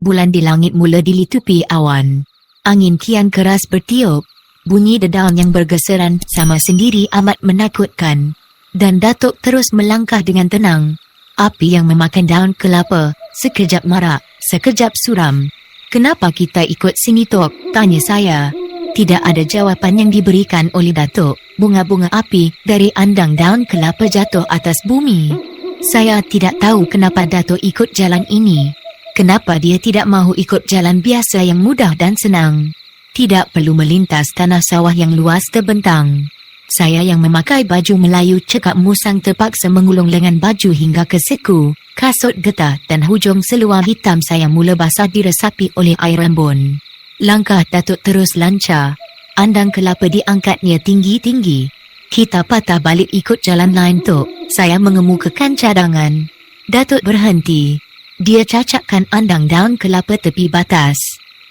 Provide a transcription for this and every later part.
bulan di langit mula dilitupi awan. Angin kian keras bertiup. Bunyi dedaun yang bergeseran sama sendiri amat menakutkan. Dan Datuk terus melangkah dengan tenang. Api yang memakan daun kelapa, sekejap marak, sekejap suram. "Kenapa kita ikut sini, Tok?" tanya saya. Tidak ada jawapan yang diberikan oleh Datuk. Bunga-bunga api dari andang daun kelapa jatuh atas bumi. Saya tidak tahu kenapa Datuk ikut jalan ini. Kenapa dia tidak mahu ikut jalan biasa yang mudah dan senang? Tidak perlu melintas tanah sawah yang luas terbentang. Saya yang memakai baju Melayu cekap musang terpaksa mengulung lengan baju hingga ke siku. Kasut getah dan hujung seluar hitam saya mula basah diresapi oleh air embun. Langkah Datuk terus lancar. Andang kelapa diangkatnya tinggi-tinggi. "Kita patah balik ikut jalan lain, Tok." Saya mengemukakan cadangan. Datuk berhenti. Dia cacakkan andang daun kelapa tepi batas.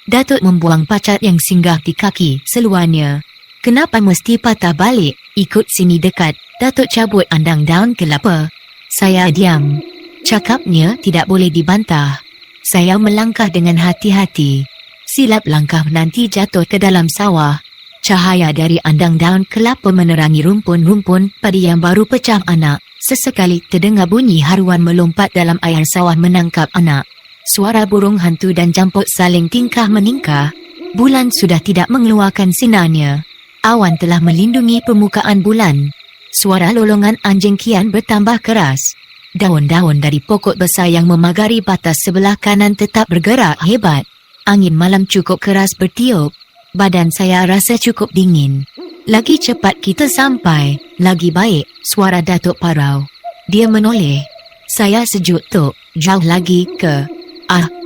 Datuk membuang pacat yang singgah di kaki seluarnya. "Kenapa mesti patah balik? Ikut sini dekat." Datuk cabut andang daun kelapa. Saya diam. Cakapnya tidak boleh dibantah. Saya melangkah dengan hati-hati. Silap langkah nanti jatuh ke dalam sawah. Cahaya dari andang daun kelapa menerangi rumpun-rumpun padi yang baru pecah anak. Sesekali terdengar bunyi haruan melompat dalam air sawah menangkap anak. Suara burung hantu dan jampuk saling tingkah meningkah. Bulan sudah tidak mengeluarkan sinarnya. Awan telah melindungi permukaan bulan. Suara lolongan anjing kian bertambah keras. Daun-daun dari pokok besar yang memagari batas sebelah kanan tetap bergerak hebat. Angin malam cukup keras bertiup. Badan saya rasa cukup dingin. "Lagi cepat kita sampai, lagi baik," suara Datuk parau. Dia menoleh. "Saya sejuk, Tok. Jauh lagi ke?"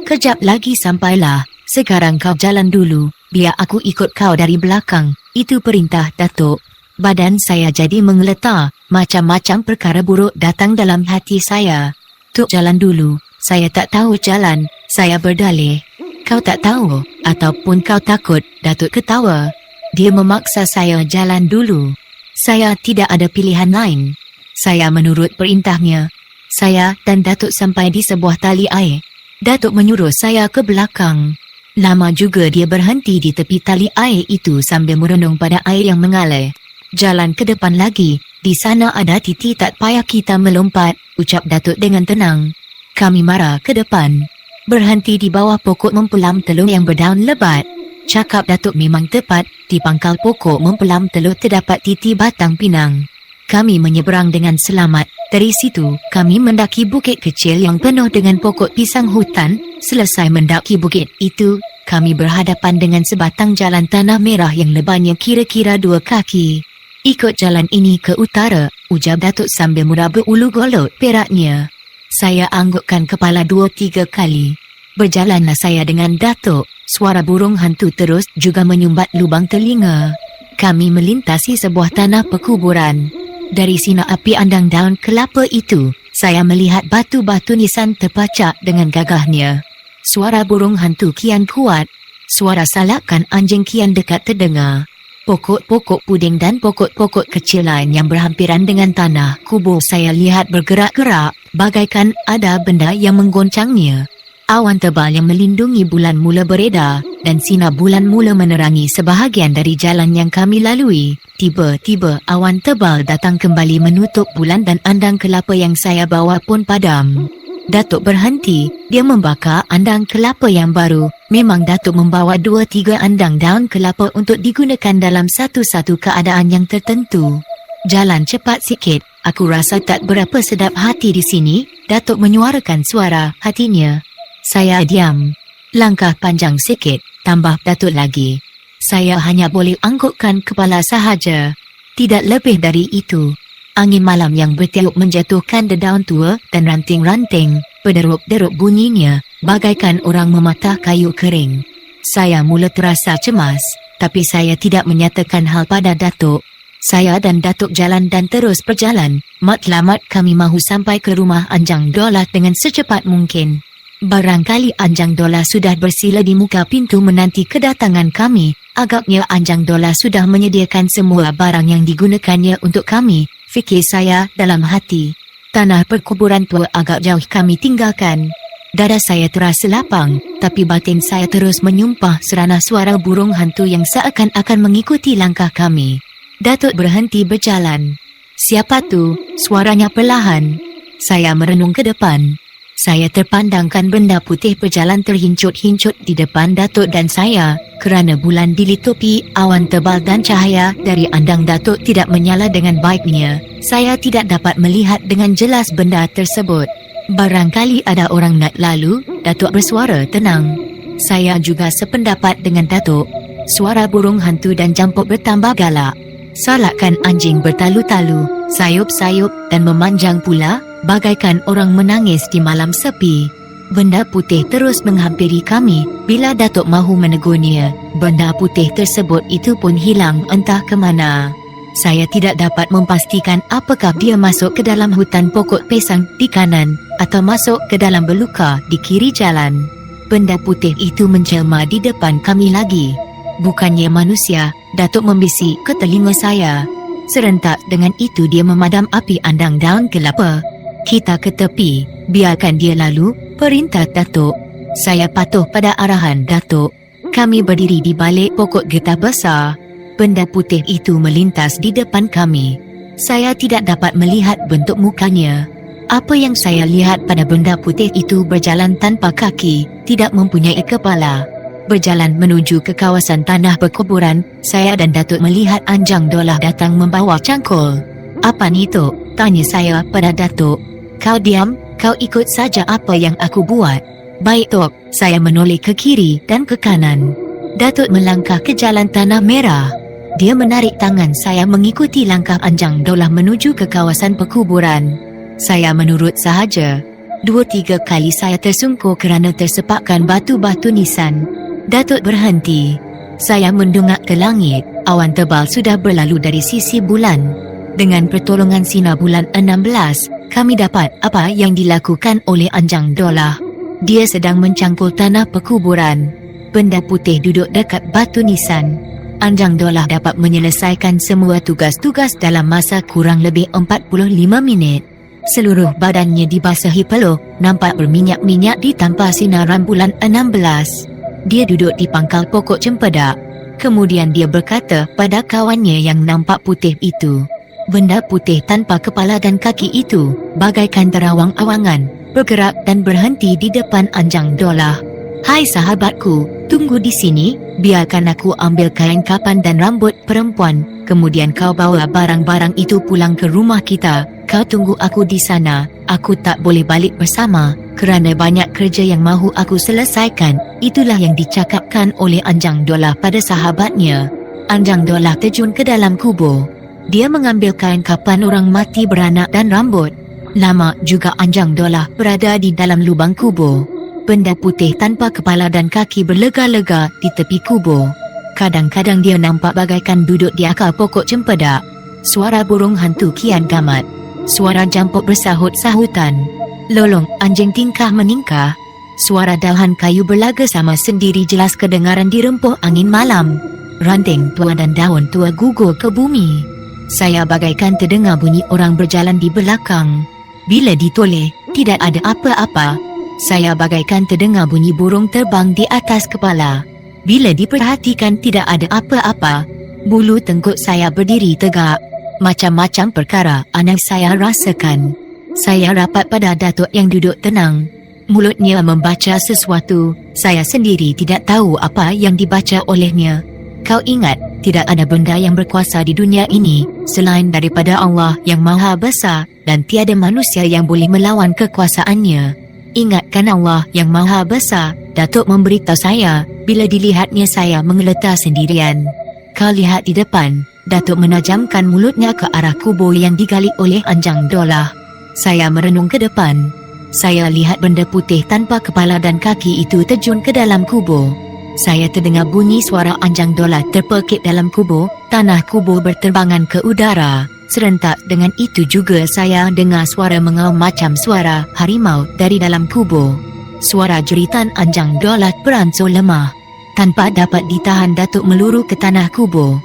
Kejap lagi sampailah. Sekarang kau jalan dulu, biar aku ikut kau dari belakang." Itu perintah Datuk. Badan saya jadi menggeletar. Macam-macam perkara buruk datang dalam hati saya. "Tok jalan dulu. Saya tak tahu jalan," saya berdalih. "Kau tak tahu, ataupun kau takut?" Datuk ketawa. Dia memaksa saya jalan dulu. Saya tidak ada pilihan lain. Saya menurut perintahnya. Saya dan Datuk sampai di sebuah tali air. Datuk menyuruh saya ke belakang. Lama juga dia berhenti di tepi tali air itu sambil merenung pada air yang mengalir. "Jalan ke depan lagi. Di sana ada titik tak payah kita melompat," ucap Datuk dengan tenang. Kami marah ke depan. Berhenti di bawah pokok mempelam telur yang berdaun lebat. Cakap Datuk memang tepat. Di pangkal pokok mempelam telur terdapat titik batang pinang. Kami menyeberang dengan selamat. Dari situ, kami mendaki bukit kecil yang penuh dengan pokok pisang hutan. Selesai mendaki bukit itu, kami berhadapan dengan sebatang jalan tanah merah yang lebarnya kira-kira 2 kaki. "Ikut jalan ini ke utara," ujar Datuk sambil meraba ulu golok peraknya. Saya anggukkan kepala 2-3 kali. Berjalanlah saya dengan Datuk. Suara burung hantu terus juga menyumbat lubang telinga. Kami melintasi sebuah tanah perkuburan. Dari sinar api andang daun kelapa itu, saya melihat batu-batu nisan terpacak dengan gagahnya. Suara burung hantu kian kuat. Suara salakan anjing kian dekat terdengar. Pokok-pokok puding dan pokok-pokok kecil lain yang berhampiran dengan tanah kubur saya lihat bergerak-gerak, bagaikan ada benda yang menggoncangnya. Awan tebal yang melindungi bulan mula beredar dan sinar bulan mula menerangi sebahagian dari jalan yang kami lalui. Tiba-tiba awan tebal datang kembali menutup bulan dan andang kelapa yang saya bawa pun padam. Datuk berhenti. Dia membakar andang kelapa yang baru. Memang Datuk membawa 2-3 andang daun kelapa untuk digunakan dalam satu-satu keadaan yang tertentu. "Jalan cepat sikit. Aku rasa tak berapa sedap hati di sini." Datuk menyuarakan suara hatinya. Saya diam. "Langkah panjang sikit," tambah Datuk lagi. Saya hanya boleh anggukkan kepala sahaja. Tidak lebih dari itu. Angin malam yang bertiup menjatuhkan dedaun tua dan ranting-ranting. Berderuk-deruk bunyinya, bagaikan orang mematah kayu kering. Saya mula terasa cemas, tapi saya tidak menyatakan hal pada Datuk. Saya dan Datuk jalan dan terus berjalan. Matlamat kami mahu sampai ke rumah Anjang Dola dengan secepat mungkin. Barangkali Anjang Dola sudah bersila di muka pintu menanti kedatangan kami. Agaknya Anjang Dola sudah menyediakan semua barang yang digunakannya untuk kami, fikir saya dalam hati. Tanah perkuburan tua agak jauh kami tinggalkan. Dada saya terasa lapang, tapi batin saya terus menyumpah serana suara burung hantu yang seakan-akan mengikuti langkah kami. Datuk berhenti berjalan. Siapa tu? Suaranya perlahan. Saya merenung ke depan. Saya terpandangkan benda putih berjalan terhincut-hincut di depan Datuk dan saya, kerana bulan dilitupi awan tebal dan cahaya dari andang Datuk tidak menyala dengan baiknya. Saya tidak dapat melihat dengan jelas benda tersebut. Barangkali ada orang nak lalu, Datuk bersuara tenang. Saya juga sependapat dengan Datuk. Suara burung hantu dan jampuk bertambah galak. Salakkan anjing bertalu-talu, sayup-sayup dan memanjang pula, bagaikan orang menangis di malam sepi. Benda putih terus menghampiri kami. Bila Datuk mahu menegurnya, benda putih tersebut itu pun hilang entah ke mana. Saya tidak dapat memastikan apakah dia masuk ke dalam hutan pokok pisang di kanan atau masuk ke dalam beluka di kiri jalan. Benda putih itu menjelma di depan kami lagi. Bukannya manusia, Datuk membisik ke telinga saya. Serentak dengan itu dia memadam api andang daun kelapa. Kita ke tepi, biarkan dia lalu, perintah Datuk. Saya patuh pada arahan Datuk. Kami berdiri di balik pokok getah besar. Benda putih itu melintas di depan kami. Saya tidak dapat melihat bentuk mukanya. Apa yang saya lihat pada benda putih itu berjalan tanpa kaki, tidak mempunyai kepala. Berjalan menuju ke kawasan tanah perkuburan, saya dan Datuk melihat Anjang Dolah datang membawa cangkul. "Apa ni, Tok?" tanya saya pada Datuk. "Kau diam, kau ikut saja apa yang aku buat." "Baik, Tok." Saya menoleh ke kiri dan ke kanan. Datuk melangkah ke jalan tanah merah. Dia menarik tangan saya mengikuti langkah Anjang Dolah menuju ke kawasan perkuburan. Saya menurut sahaja. 2-3 kali saya tersungkur kerana tersepakkan batu-batu nisan. Datuk berhenti. Saya mendongak ke langit. Awan tebal sudah berlalu dari sisi bulan. Dengan pertolongan sinar bulan 16, kami dapat apa yang dilakukan oleh Anjang Dolah. Dia sedang mencangkul tanah perkuburan. Benda putih duduk dekat batu nisan. Anjang Dolah dapat menyelesaikan semua tugas-tugas dalam masa kurang lebih 45 minit. Seluruh badannya dibasahi peluh, nampak berminyak-minyak di tanpa sinaran bulan 16. Dia duduk di pangkal pokok cempedak. Kemudian dia berkata pada kawannya yang nampak putih itu. Benda putih tanpa kepala dan kaki itu, bagaikan terawang-awangan, bergerak dan berhenti di depan Anjang Dolah. "Hai sahabatku, tunggu di sini, biarkan aku ambil kain kapan dan rambut perempuan, kemudian kau bawa barang-barang itu pulang ke rumah kita. Kau tunggu aku di sana, aku tak boleh balik bersama, kerana banyak kerja yang mahu aku selesaikan." Itulah yang dicakapkan oleh Anjang Dolah pada sahabatnya. Anjang Dolah terjun ke dalam kubur. Dia mengambil kain kapan orang mati beranak dan rambut. Lama juga Anjang Dolah berada di dalam lubang kubur. Benda putih tanpa kepala dan kaki berlega-lega di tepi kubur. Kadang-kadang dia nampak bagaikan duduk di akar pokok cempedak. Suara burung hantu kian gamat. Suara jampuk bersahut-sahutan. Lolong anjing tingkah meningkah. Suara dahan kayu berlaga sama sendiri jelas kedengaran di rempuh angin malam. Ranting tua dan daun tua gugur ke bumi. Saya bagaikan terdengar bunyi orang berjalan di belakang. Bila ditoleh, tidak ada apa-apa. Saya bagaikan terdengar bunyi burung terbang di atas kepala. Bila diperhatikan tidak ada apa-apa. Bulu tengkuk saya berdiri tegak. Macam-macam perkara anak saya rasakan. Saya rapat pada Datuk yang duduk tenang. Mulutnya membaca sesuatu. Saya sendiri tidak tahu apa yang dibaca olehnya. "Kau ingat, tidak ada benda yang berkuasa di dunia ini selain daripada Allah yang Maha Besar dan tiada manusia yang boleh melawan kekuasaannya. Ingatkan Allah yang Maha Besar." Datuk memberitahu saya bila dilihatnya saya menggeletar sendirian. "Kau lihat di depan." Datuk menajamkan mulutnya ke arah kubur yang digali oleh Anjang Dolah. Saya merenung ke depan. Saya lihat benda putih tanpa kepala dan kaki itu terjun ke dalam kubur. Saya terdengar bunyi suara Anjang Dolah terpekik dalam kubur. Tanah kubur berterbangan ke udara. Serentak dengan itu juga saya dengar suara mengaum macam suara harimau dari dalam kubur. Suara jeritan Anjang Dolah beransur lemah. Tanpa dapat ditahan, Datuk meluru ke tanah kubur.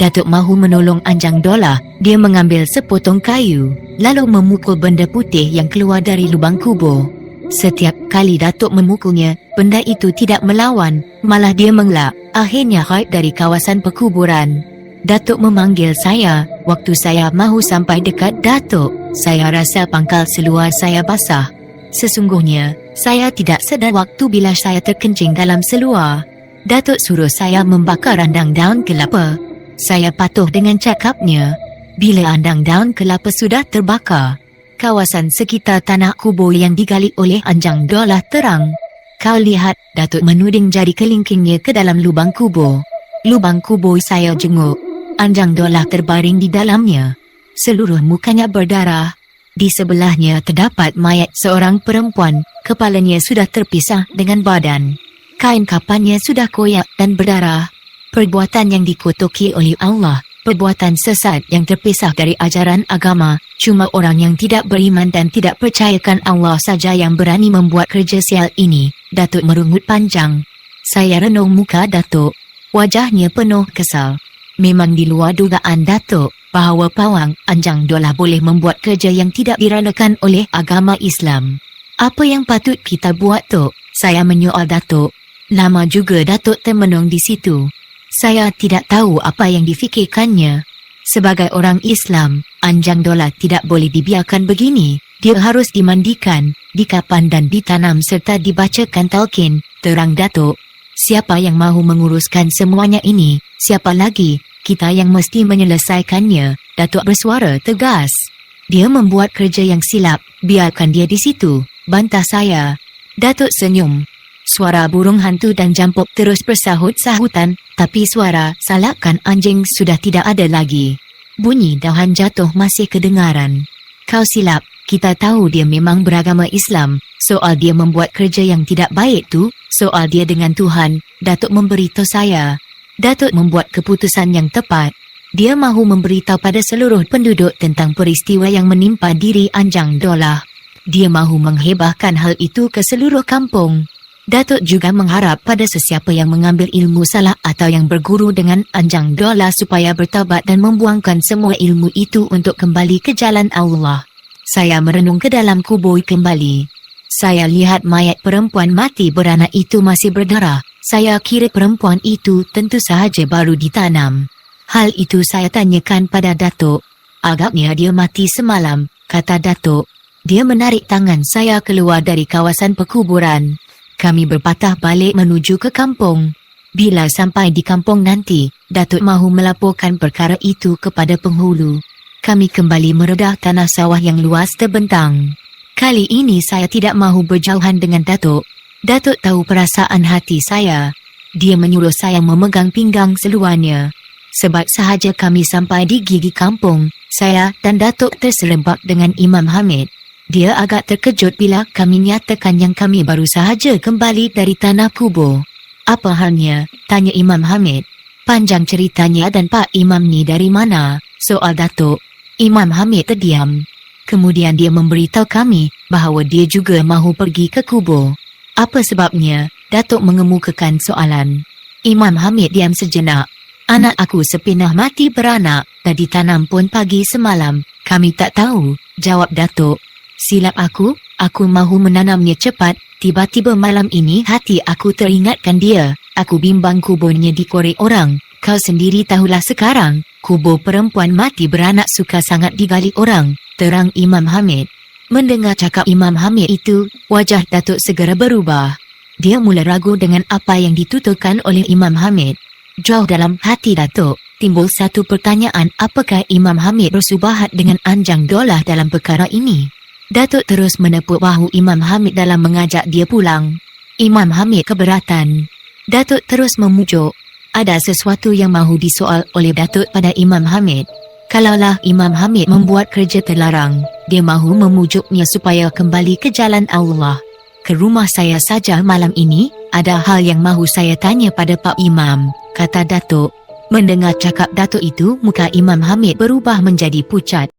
Datuk mahu menolong Anjang Dolah. Dia mengambil sepotong kayu, lalu memukul benda putih yang keluar dari lubang kubur. Setiap kali Datuk memukulnya, benda itu tidak melawan, malah dia mengelak. Akhirnya gaib dari kawasan perkuburan. Datuk memanggil saya. Waktu saya mahu sampai dekat Datuk, saya rasa pangkal seluar saya basah. Sesungguhnya, saya tidak sedar waktu bila saya terkencing dalam seluar. Datuk suruh saya membakar andang daun kelapa. Saya patuh dengan cakapnya. Bila andang daun kelapa sudah terbakar, kawasan sekitar tanah kubur yang digali oleh Anjang Dollah terang. Kau lihat, Datuk menuding jari kelingkingnya ke dalam lubang kubur. Lubang kubur saya jenguk. Anjang Dollah terbaring di dalamnya. Seluruh mukanya berdarah. Di sebelahnya terdapat mayat seorang perempuan. Kepalanya sudah terpisah dengan badan. Kain kapannya sudah koyak dan berdarah. Perbuatan yang dikutuki oleh Allah. Perbuatan sesat yang terpisah dari ajaran agama. Cuma orang yang tidak beriman dan tidak percayakan Allah saja yang berani membuat kerja sial ini. Datuk merungut panjang. Saya renung muka Datuk. Wajahnya penuh kesal. Memang di luar dugaan Datuk bahawa pawang Anjang Dollah boleh membuat kerja yang tidak diranakan oleh agama Islam. Apa yang patut kita buat, Tok? Saya menyoal Datuk. Lama juga Datuk termenung di situ. Saya tidak tahu apa yang difikirkannya. Sebagai orang Islam, Anjang Dollah tidak boleh dibiarkan begini. Dia harus dimandikan, dikapan dan ditanam serta dibacakan talqin, terang Datuk. Siapa yang mahu menguruskan semuanya ini? Siapa lagi? Kita yang mesti menyelesaikannya. Datuk bersuara tegas. Dia membuat kerja yang silap. Biarkan dia di situ, bantah saya. Datuk senyum. Suara burung hantu dan jampuk terus bersahut-sahutan, tapi suara salakkan anjing sudah tidak ada lagi. Bunyi dahan jatuh masih kedengaran. Kau silap, kita tahu dia memang beragama Islam. Soal dia membuat kerja yang tidak baik tu, soal dia dengan Tuhan, Datuk memberitahu saya. Datuk membuat keputusan yang tepat. Dia mahu memberitahu pada seluruh penduduk tentang peristiwa yang menimpa diri Anjang Dollah. Dia mahu menghebahkan hal itu ke seluruh kampung. Datuk juga mengharap pada sesiapa yang mengambil ilmu salah atau yang berguru dengan Anjang Dollah supaya bertaubat dan membuangkan semua ilmu itu untuk kembali ke jalan Allah. Saya merenung ke dalam kubur kembali. Saya lihat mayat perempuan mati beranak itu masih berdarah. Saya kira perempuan itu tentu sahaja baru ditanam. Hal itu saya tanyakan pada Datuk. Agaknya dia mati semalam, kata Datuk. Dia menarik tangan saya keluar dari kawasan perkuburan. Kami berpatah balik menuju ke kampung. Bila sampai di kampung nanti, Datuk mahu melaporkan perkara itu kepada penghulu. Kami kembali meredah tanah sawah yang luas terbentang. Kali ini saya tidak mahu berjauhan dengan Datuk. Datuk tahu perasaan hati saya. Dia menyuruh saya memegang pinggang seluarnya. Sebab sahaja kami sampai di gigi kampung, saya dan Datuk terserempak dengan Imam Hamid. Dia agak terkejut bila kami nyatakan yang kami baru sahaja kembali dari tanah kubur. Apa halnya? Tanya Imam Hamid. Panjang ceritanya dan Pak Imam ni dari mana? Soal Datuk. Imam Hamid terdiam. Kemudian dia memberitahu kami bahawa dia juga mahu pergi ke kubur. Apa sebabnya? Datuk mengemukakan soalan. Imam Hamid diam sejenak. Anak aku sepinah mati beranak, dan ditanam pun pagi semalam. Kami tak tahu, jawab Datuk. Silap aku mahu menanamnya cepat. Tiba-tiba malam ini hati aku teringatkan dia. Aku bimbang kuburnya dikorek orang. Kau sendiri tahulah sekarang, kubur perempuan mati beranak suka sangat digali orang, terang Imam Hamid. Mendengar cakap Imam Hamid itu, wajah Datuk segera berubah. Dia mula ragu dengan apa yang dituturkan oleh Imam Hamid. Jauh dalam hati Datuk, timbul satu pertanyaan, apakah Imam Hamid bersubahat dengan Anjang Dollah dalam perkara ini? Datuk terus menepuk bahu Imam Hamid dalam mengajak dia pulang. Imam Hamid keberatan. Datuk terus memujuk. Ada sesuatu yang mahu disoal oleh Datuk pada Imam Hamid. Kalaulah Imam Hamid membuat kerja terlarang, dia mahu memujuknya supaya kembali ke jalan Allah. Ke rumah saya saja malam ini, ada hal yang mahu saya tanya pada Pak Imam, kata Datuk. Mendengar cakap Datuk itu, muka Imam Hamid berubah menjadi pucat.